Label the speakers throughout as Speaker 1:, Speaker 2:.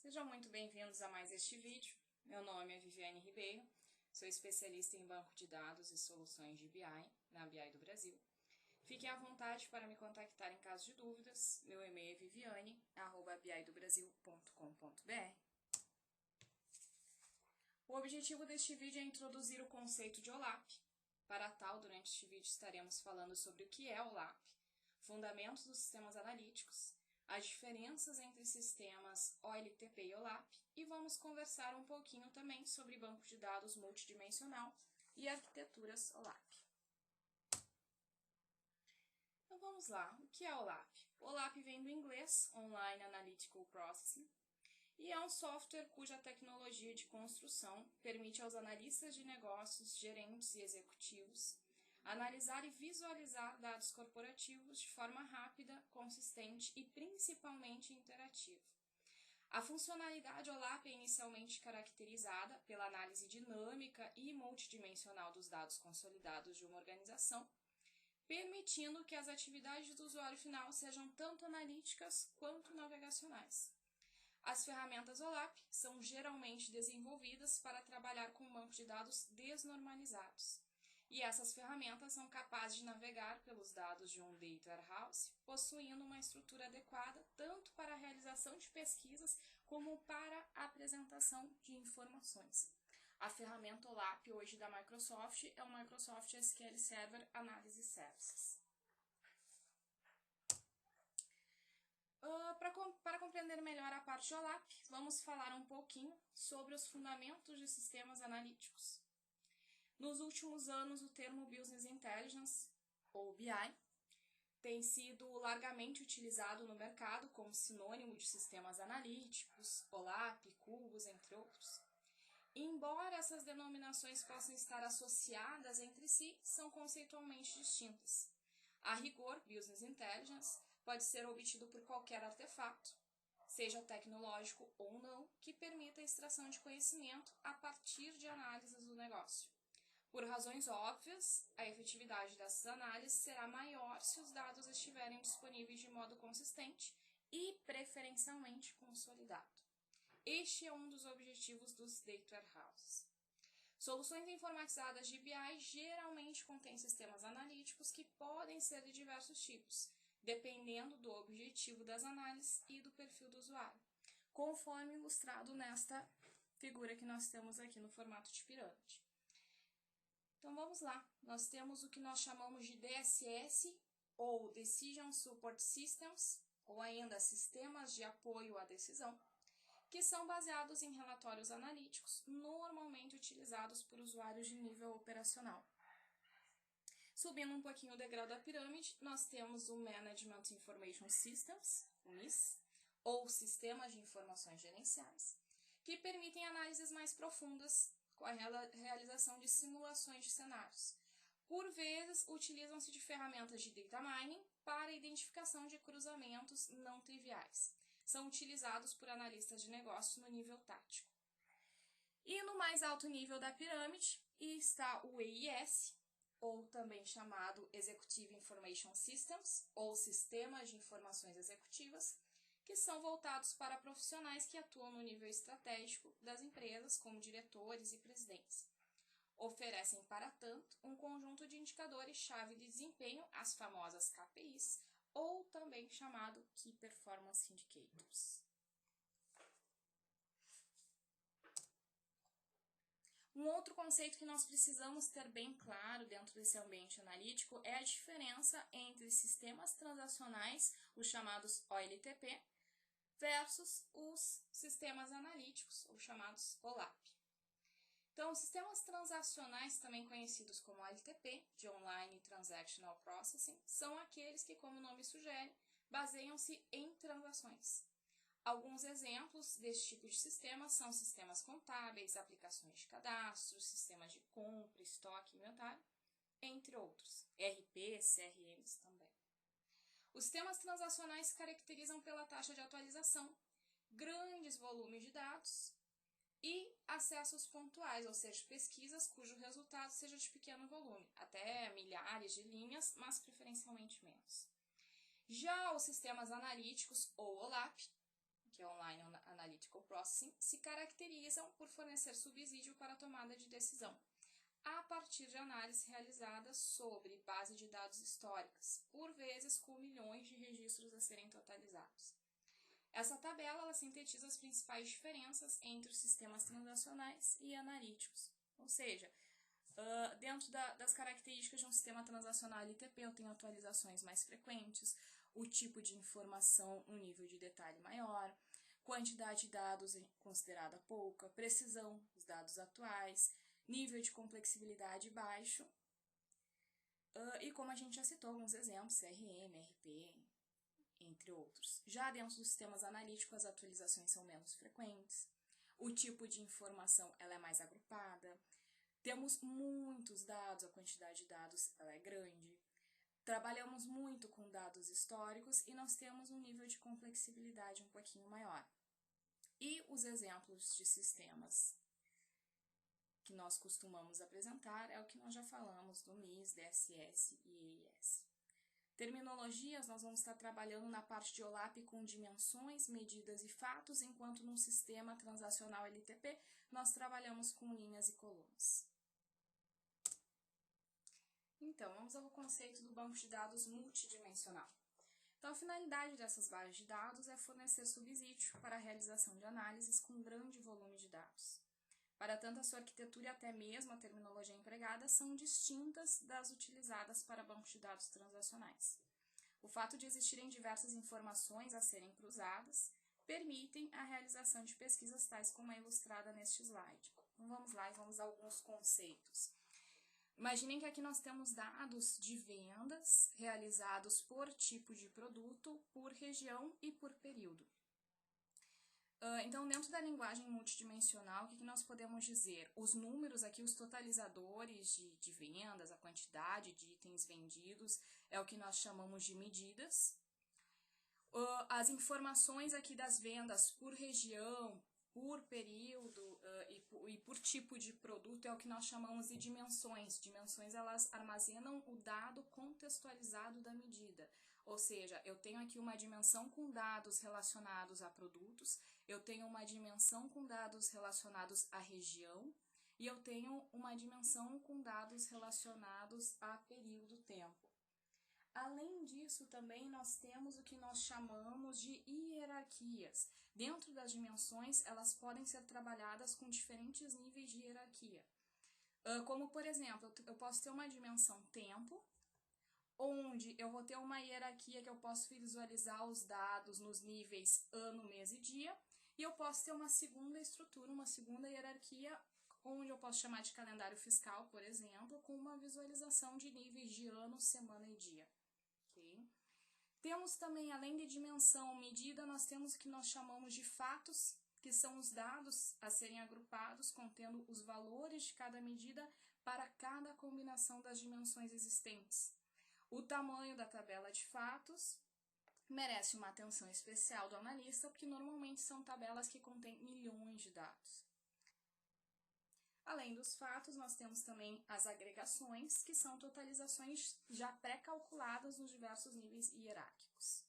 Speaker 1: Sejam muito bem-vindos a mais este vídeo. Meu nome é Viviane Ribeiro, sou especialista em banco de dados e soluções de BI, na BI do Brasil. Fiquem à vontade para me contactar em caso de dúvidas. Meu e-mail é viviane@bidobrasil.com.br. O objetivo deste vídeo é introduzir o conceito de OLAP. Para tal, durante este vídeo estaremos falando sobre o que é OLAP, fundamentos dos sistemas analíticos, as diferenças entre sistemas OLTP e OLAP e vamos conversar um pouquinho também sobre banco de dados multidimensional e arquiteturas OLAP. Então vamos lá, o que é OLAP? O OLAP vem do inglês, Online Analytical Processing, e é um software cuja tecnologia de construção permite aos analistas de negócios, gerentes e executivos analisar e visualizar dados corporativos de forma rápida, consistente e principalmente interativa. A funcionalidade OLAP é inicialmente caracterizada pela análise dinâmica e multidimensional dos dados consolidados de uma organização, permitindo que as atividades do usuário final sejam tanto analíticas quanto navegacionais. As ferramentas OLAP são geralmente desenvolvidas para trabalhar com bancos de dados desnormalizados. E essas ferramentas são capazes de navegar pelos dados de um Data Warehouse, possuindo uma estrutura adequada tanto para a realização de pesquisas como para a apresentação de informações. A ferramenta OLAP hoje da Microsoft é o Microsoft SQL Server Analysis Services. Para compreender melhor a parte de OLAP, vamos falar um pouquinho sobre os fundamentos de sistemas analíticos. Nos últimos anos, o termo Business Intelligence, ou BI, tem sido largamente utilizado no mercado como sinônimo de sistemas analíticos, OLAP, cubos, entre outros. Embora essas denominações possam estar associadas entre si, são conceitualmente distintas. A rigor, Business Intelligence pode ser obtido por qualquer artefato, seja tecnológico ou não, que permita a extração de conhecimento a partir de análises do negócio. Por razões óbvias, a efetividade dessas análises será maior se os dados estiverem disponíveis de modo consistente e preferencialmente consolidado. Este é um dos objetivos dos Data Warehouses. Soluções informatizadas de BI geralmente contêm sistemas analíticos que podem ser de diversos tipos, dependendo do objetivo das análises e do perfil do usuário, conforme ilustrado nesta figura que nós temos aqui no formato de pirâmide. Então vamos lá, nós temos o que nós chamamos de DSS, ou Decision Support Systems, ou ainda Sistemas de Apoio à Decisão, que são baseados em relatórios analíticos, normalmente utilizados por usuários de nível operacional. Subindo um pouquinho o degrau da pirâmide, nós temos o Management Information Systems, o MIS, ou Sistemas de Informações Gerenciais, que permitem análises mais profundas com a realização de simulações de cenários. Por vezes, utilizam-se de ferramentas de data mining para a identificação de cruzamentos não triviais. São utilizados por analistas de negócios no nível tático. E no mais alto nível da pirâmide está o EIS, ou também chamado Executive Information Systems, ou Sistemas de Informações Executivas, que são voltados para profissionais que atuam no nível estratégico das empresas, como diretores e presidentes. Oferecem, para tanto, um conjunto de indicadores-chave de desempenho, as famosas KPIs, ou também chamado Key Performance Indicators. Um outro conceito que nós precisamos ter bem claro dentro desse ambiente analítico é a diferença entre sistemas transacionais, os chamados OLTP, versus os sistemas analíticos, ou chamados OLAP. Então, os sistemas transacionais, também conhecidos como OLTP, de Online Transactional Processing, são aqueles que, como o nome sugere, baseiam-se em transações. Alguns exemplos desse tipo de sistema são sistemas contábeis, aplicações de cadastro, sistemas de compra, estoque, inventário, entre outros. ERP, CRMs também. Os sistemas transacionais se caracterizam pela taxa de atualização, grandes volumes de dados e acessos pontuais, ou seja, pesquisas cujo resultado seja de pequeno volume, até milhares de linhas, mas preferencialmente menos. Já os sistemas analíticos, ou OLAP, que é Online Analytical Processing se caracterizam por fornecer subsídio para a tomada de decisão, a partir de análise realizada sobre base de dados históricas, por vezes com milhões de registros a serem totalizados. Essa tabela ela sintetiza as principais diferenças entre os sistemas transacionais e analíticos, ou seja, dentro das características de um sistema transacional LTP, eu tenho atualizações mais frequentes, o tipo de informação, um nível de detalhe maior, quantidade de dados considerada pouca, precisão dos dados atuais, nível de complexibilidade baixo, e como a gente já citou alguns exemplos, CRM, RP, entre outros. Já dentro dos sistemas analíticos, as atualizações são menos frequentes, o tipo de informação ela é mais agrupada, temos muitos dados, a quantidade de dados ela é grande, trabalhamos muito com dados históricos e nós temos um nível de complexibilidade um pouquinho maior. E os exemplos de sistemas que nós costumamos apresentar é o que nós já falamos do MIS, DSS e EIS. Terminologias, nós vamos estar trabalhando na parte de OLAP com dimensões, medidas e fatos, enquanto num sistema transacional LTP nós trabalhamos com linhas e colunas. Então, vamos ao conceito do banco de dados multidimensional. Então, a finalidade dessas bases de dados é fornecer subsídio para a realização de análises com grande volume de dados. Para tanto, a sua arquitetura e até mesmo a terminologia empregada são distintas das utilizadas para bancos de dados transacionais. O fato de existirem diversas informações a serem cruzadas permitem a realização de pesquisas tais como é ilustrada neste slide. Então, vamos lá e vamos a alguns conceitos. Imaginem que aqui nós temos dados de vendas realizados por tipo de produto, por região e por período. Então, dentro da linguagem multidimensional, o que nós podemos dizer? Os números aqui, os totalizadores de vendas, a quantidade de itens vendidos, é o que nós chamamos de medidas. As informações aqui das vendas por região, por período e por tipo de produto é o que nós chamamos de dimensões. Dimensões, elas armazenam o dado contextualizado da medida. Ou seja, eu tenho aqui uma dimensão com dados relacionados a produtos, eu tenho uma dimensão com dados relacionados à região e eu tenho uma dimensão com dados relacionados a período-tempo. Além disso, também nós temos o que nós chamamos de hierarquias. Dentro das dimensões, elas podem ser trabalhadas com diferentes níveis de hierarquia. Como, por exemplo, eu posso ter uma dimensão tempo, onde eu vou ter uma hierarquia que eu posso visualizar os dados nos níveis ano, mês e dia, e eu posso ter uma segunda estrutura, uma segunda hierarquia, onde eu posso chamar de calendário fiscal, por exemplo, com uma visualização de níveis de ano, semana e dia. Okay? Temos também, além de dimensão, medida, nós temos o que nós chamamos de fatos, que são os dados a serem agrupados, contendo os valores de cada medida para cada combinação das dimensões existentes. O tamanho da tabela de fatos merece uma atenção especial do analista, porque normalmente são tabelas que contêm milhões de dados. Além dos fatos, nós temos também as agregações, que são totalizações já pré-calculadas nos diversos níveis hierárquicos.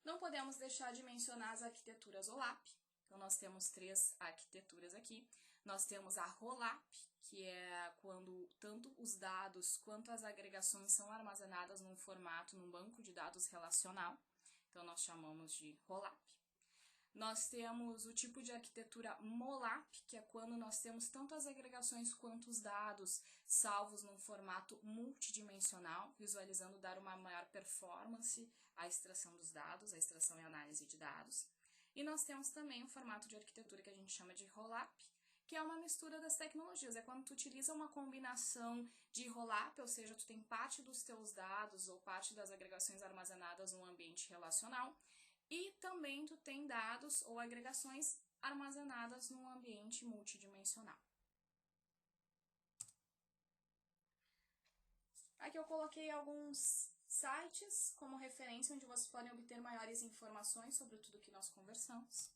Speaker 1: Não podemos deixar de mencionar as arquiteturas OLAP. Então, nós temos 3 arquiteturas aqui. Nós temos a ROLAP, que é quando tanto os dados quanto as agregações são armazenadas num formato, num banco de dados relacional. Então, nós chamamos de ROLAP. Nós temos o tipo de arquitetura MOLAP, que é quando nós temos tanto as agregações quanto os dados salvos num formato multidimensional, visualizando dar uma maior performance à extração dos dados, à extração e análise de dados. E nós temos também o formato de arquitetura que a gente chama de ROLAP, que é uma mistura das tecnologias. É quando tu utiliza uma combinação de ROLAP, ou seja, tu tem parte dos teus dados ou parte das agregações armazenadas num ambiente relacional, e também tu tem dados ou agregações armazenadas num ambiente multidimensional. Aqui eu coloquei alguns sites como referência, onde vocês podem obter maiores informações sobre tudo que nós conversamos.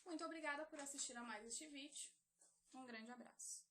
Speaker 1: Muito obrigada por assistir a mais este vídeo. Um grande abraço.